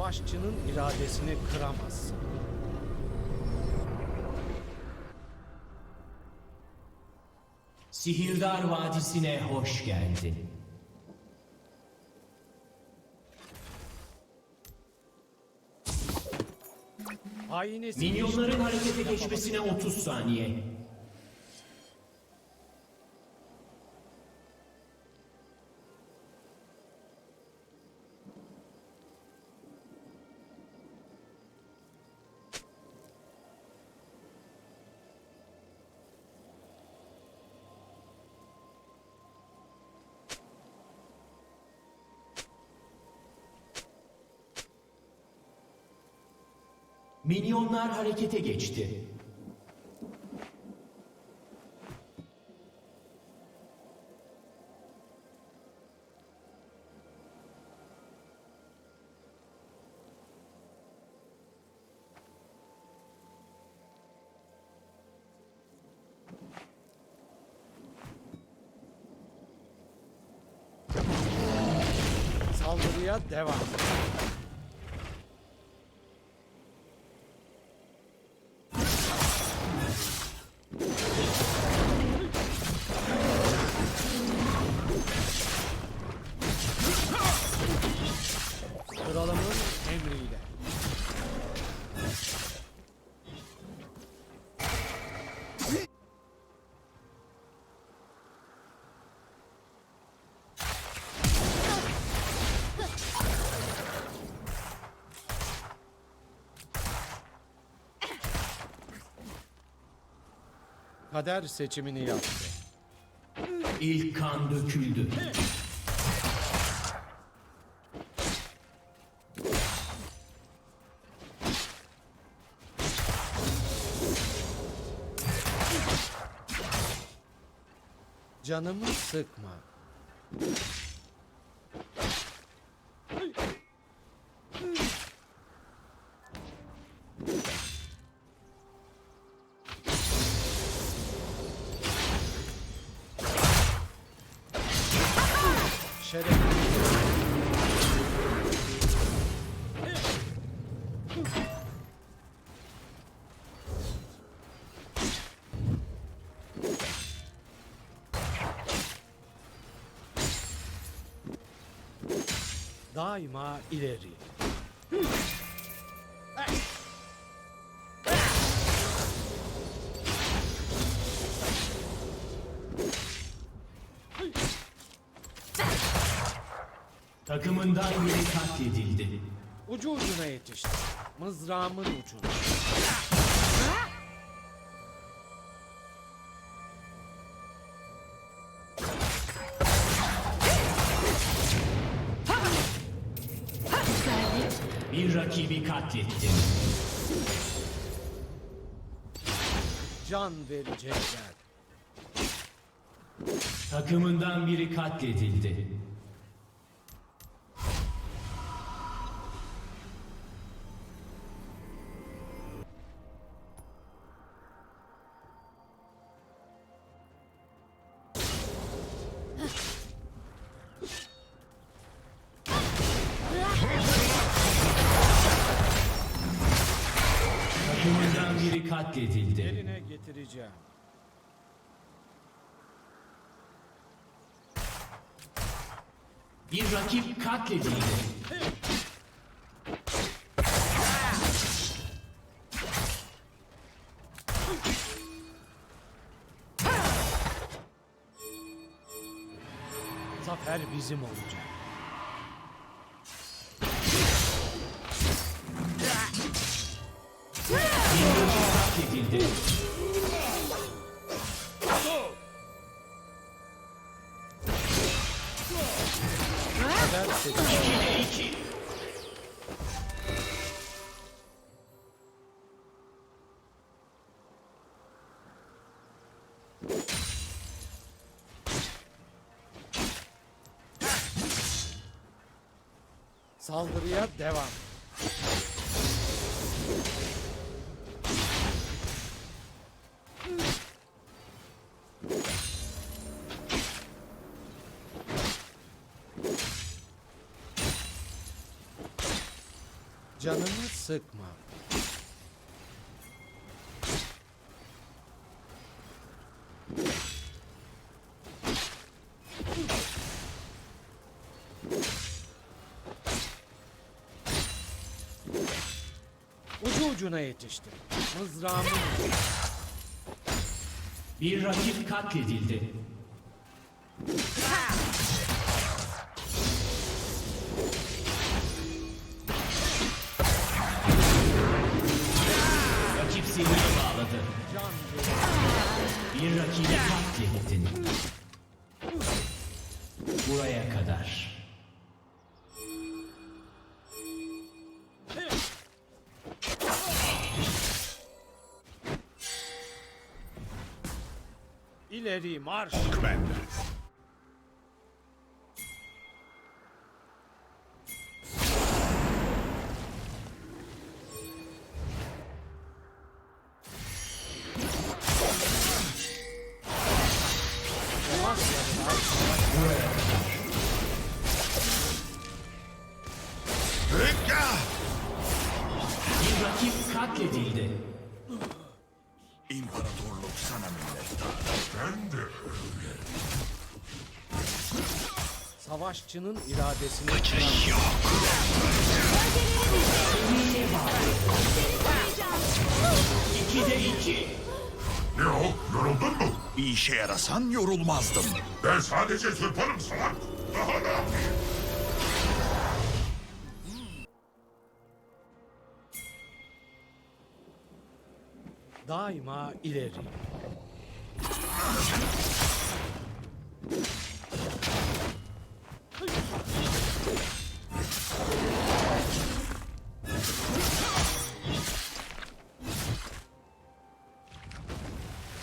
Savaşçının iradesini kıramazsın. Sihirdar Vadisi'ne hoş geldin. Minyonların harekete geçmesine 30 saniye. Minyonlar harekete geçti. Saldırıya devam. Kralımın emriyle. Kader seçimini yaptı. İlk kan döküldü. Canımı sıkma. Şeref. Daima ileri. Takımından biri katledildi. Ucu ucuna yetişti. Mızrağımın ucuna. Bir rakibi katlettin. Can verecekler. Takımından biri katledildi. Takımından biri katledildi. Eline getireceğim. Bir rakip katledildi. Zafer bizim olacak. Bir rakip katledildi. Kader seçimini. 2'de 2. Saldırıya devam. Canını sıkma. Ucu ucuna yetiştim. Mızrağımın ucu. Bir rakip katledildi. Rakip seni bağladı. Can Bir rakibi katlettin. Buraya kadar. İleri marş. Bende. Yavaş yavaş. Bir rakip katledildi. İmparatorluk sana minnettar. Ben de öyle. Savaşçının iradesini Kaçış yok. İkide iki. Ne o? Yoruldun mu? Bir işe yarasan yorulmazdım. Ben sadece sırparım salak. Daha ne yapayım? daima ileri.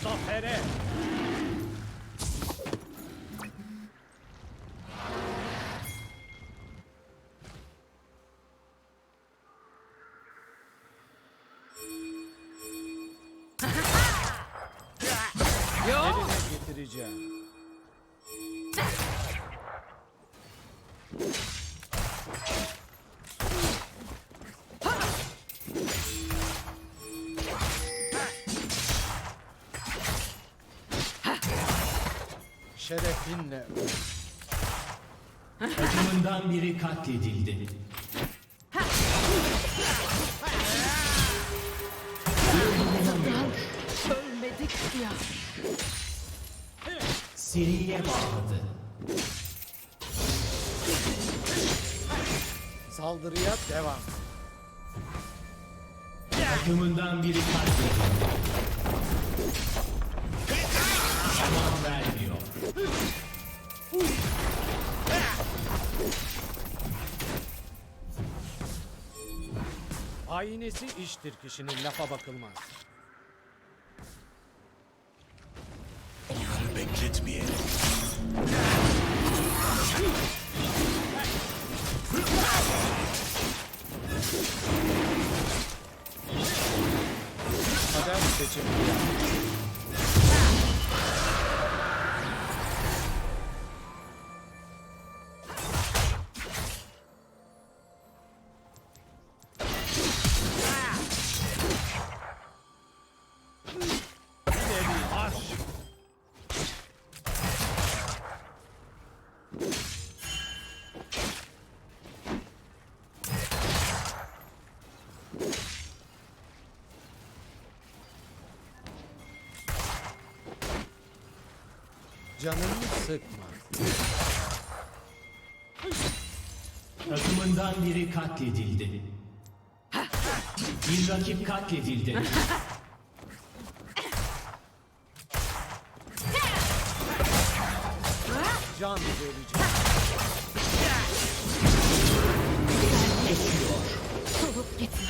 Zafere. Yerine getireceğim. Şerefinle öl. Takımından biri katledildi. Ölmedik ya. Seriye bağladı. Saldırıya devam. Takımından biri katledildi. Zaman vermiyor. Aynesi iştir kişinin, lafa bakılmaz. Onları bekletmeyelim. Kader seçimi. İleri marş. Canını sıkma. Takımından biri katledildi. Bir rakip katledildi. Can vereceğim. Solup gitme.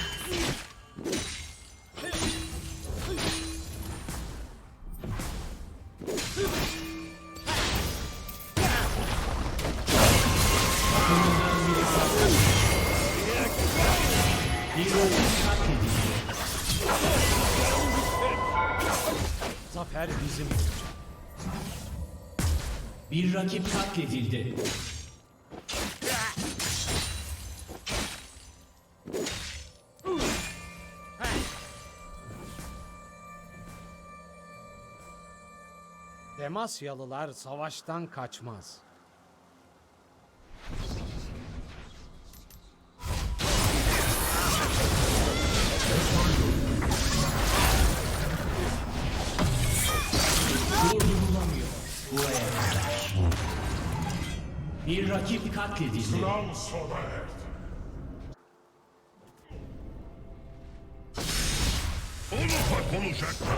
Takımından biri katledildi. Bir rakip katledildi. Zafer bizim olacak. Bir rakip katledildi. Demasyalılar savaştan kaçmaz. Durdurulamıyor. Buraya kadar. Bir rakip katledildi. Sınav sona erdi. Unutma konuşacaklar.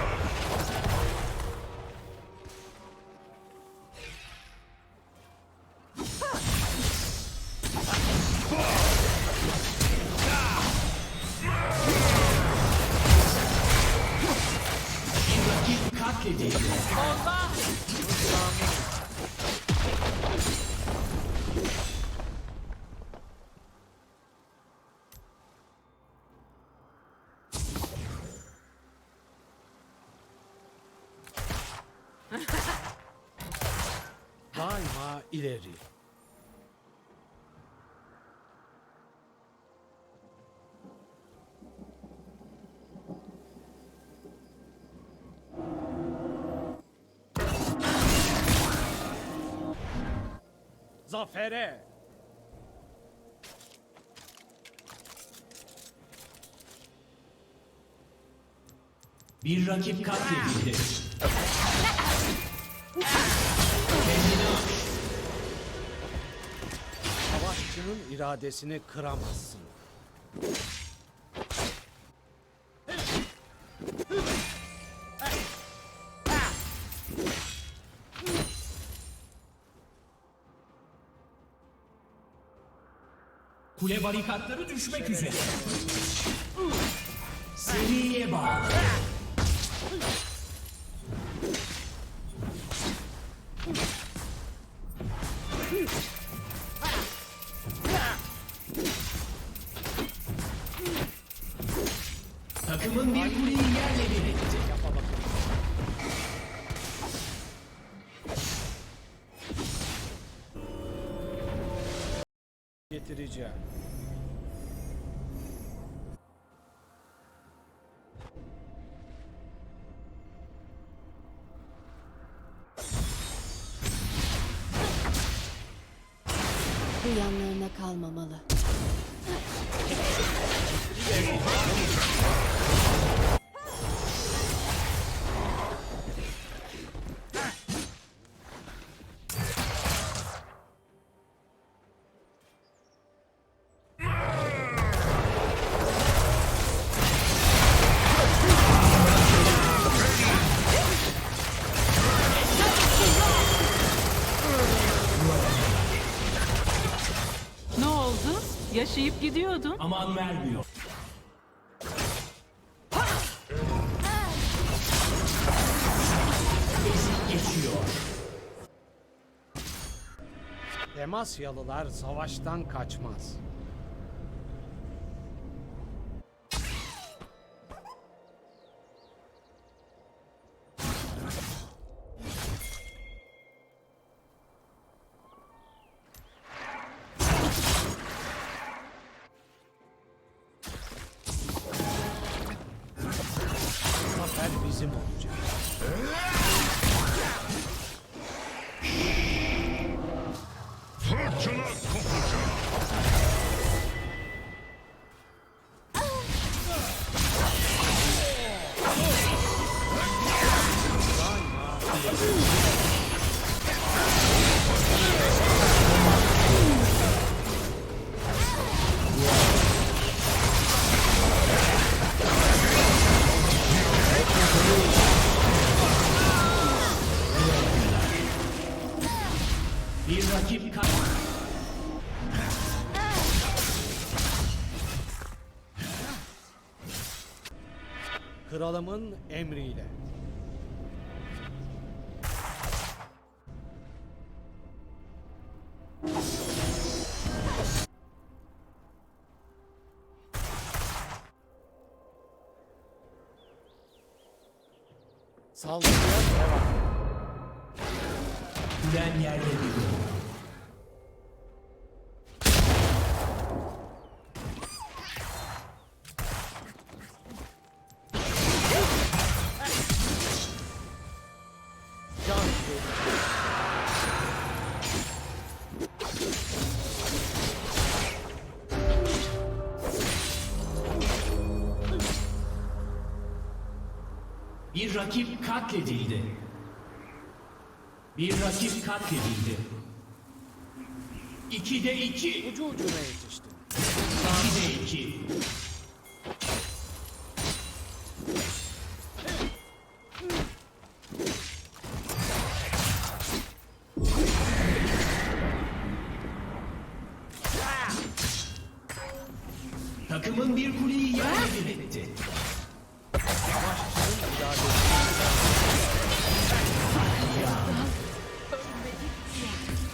Bir rakip katledildi. Daima ileri. Zafere. Bir rakip katledildi. Savaşçının iradesini kıramazsın. Kule barikatları düşmek üzere. Seriye bağlı. Takımın bir kuleyi yerle bir etti. Getireceğim. Bu yanlarına kalmamalı. Ne oldu? Yaşayıp gidiyordun. Aman vermiyor. Ezip geçiyor. Demasyalılar savaştan kaçmaz. Zafer bizim olacak. Fırtına kopacak. Bir rakip katledildi. Kralımın emriyle. Saldırıya devam. Kulen yerle bir oldu. Can Bir rakip katledildi. Bir rakip katledildi. 2'de 2. Ucu ucuna yetiştin. 2'de 2. Takımın bir kuleyi yerle bir etti.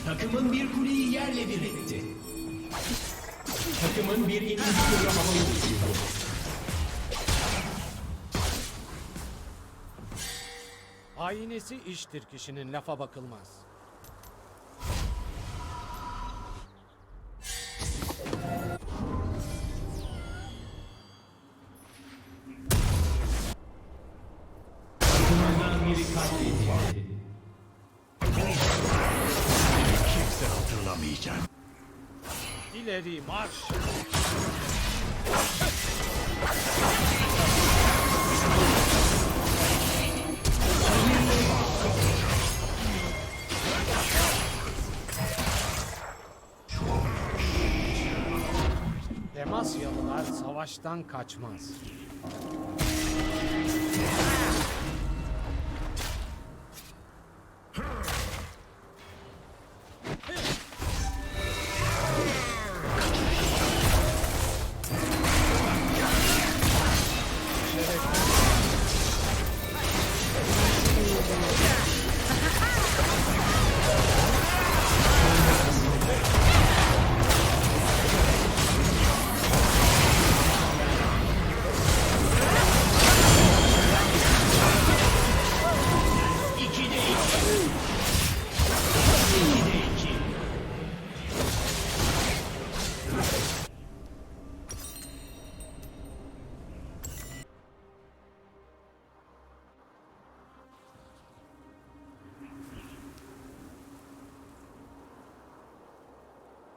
Takımın bir kuleyi yerle bir etti. Takımın bir ikinci kule havaya uçurdu. Hainesi iştir kişinin, lafa bakılmaz. Takımından biri katledildi. Kimse hatırlamayacak. İleri marş! Demasyalılar savaştan kaçmaz.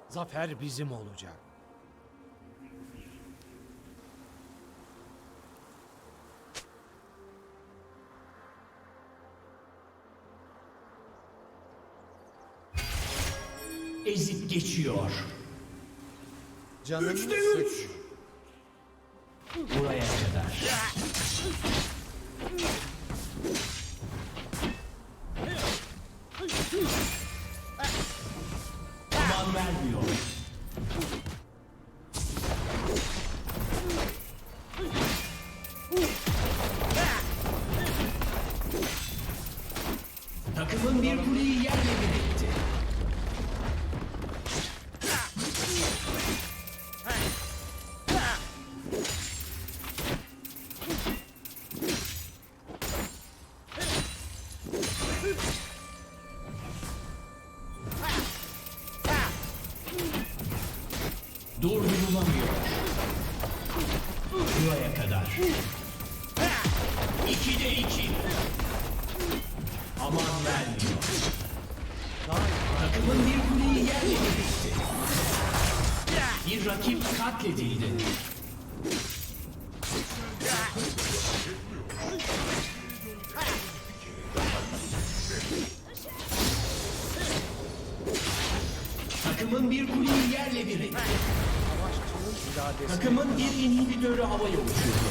Zafer bizim olacak. Ezip geçiyor. Canını 3'te 3. sık. Buraya kadar. Aman vermiyor. Takımın bir kuleyi yerle bir etti. Durdurulamıyor. Buraya kadar. 2'de 2. Aman vermiyor. Takımın bir kuleyi yerle bir etti. Bir rakip katledildi. Takımın bir kuleyi yerle bir etti. Savaşçının iradesi. Takımın bir inhibitörü havaya uçurdu.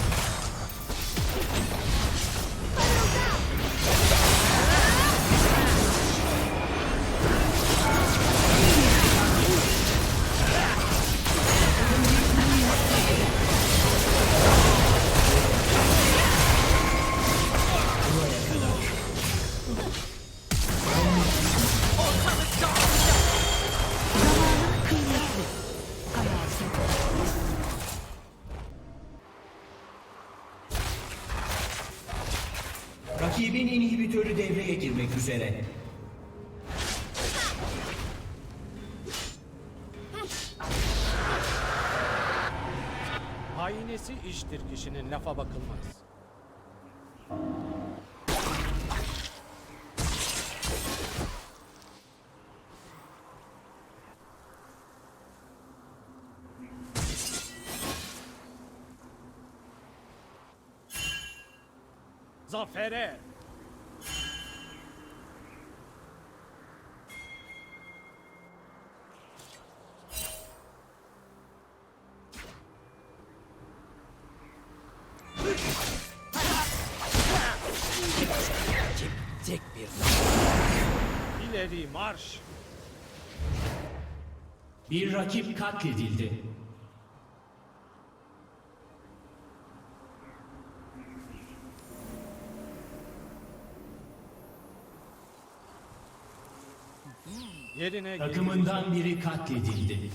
Rakibin inhibitörü devreye girmek üzere. Hainesi iştir kişinin, lafa bakılmaz. Zafere. Tek bir. İleri marş. Bir rakip katledildi. Yerine geri. Takımından biri katledildi.